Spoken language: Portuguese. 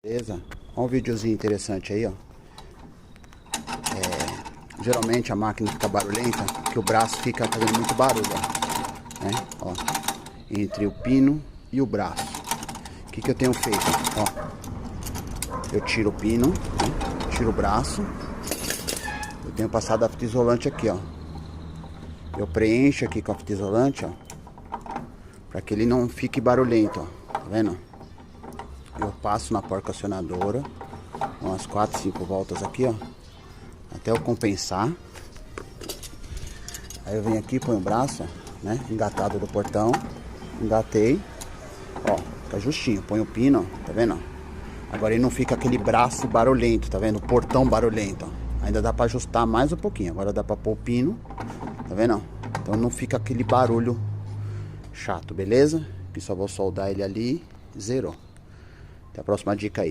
Beleza? Olha um videozinho interessante aí, ó. Geralmente a máquina fica barulhenta porque o braço fica fazendo muito barulho, ó. Né? Ó, entre o pino e o braço. O que eu tenho feito? Ó, eu tiro o pino, né? Tiro o braço. Eu tenho passado a fita isolante aqui, ó. Eu preencho aqui com a fita isolante, ó, para que ele não fique barulhento, ó. Tá vendo? Eu passo na porca acionadora umas 4, 5 voltas aqui, ó, até eu compensar. Aí eu venho aqui, ponho o braço, ó, né, engatado do portão, engatei, ó, fica justinho, põe o pino, ó, tá vendo? Agora ele não fica aquele braço barulhento, tá vendo? O portão barulhento, ó. Ainda dá pra ajustar mais um pouquinho, agora dá pra pôr o pino, tá vendo? Então não fica aquele barulho chato, beleza? Que só vou soldar ele ali, zerou. Até a próxima dica aí.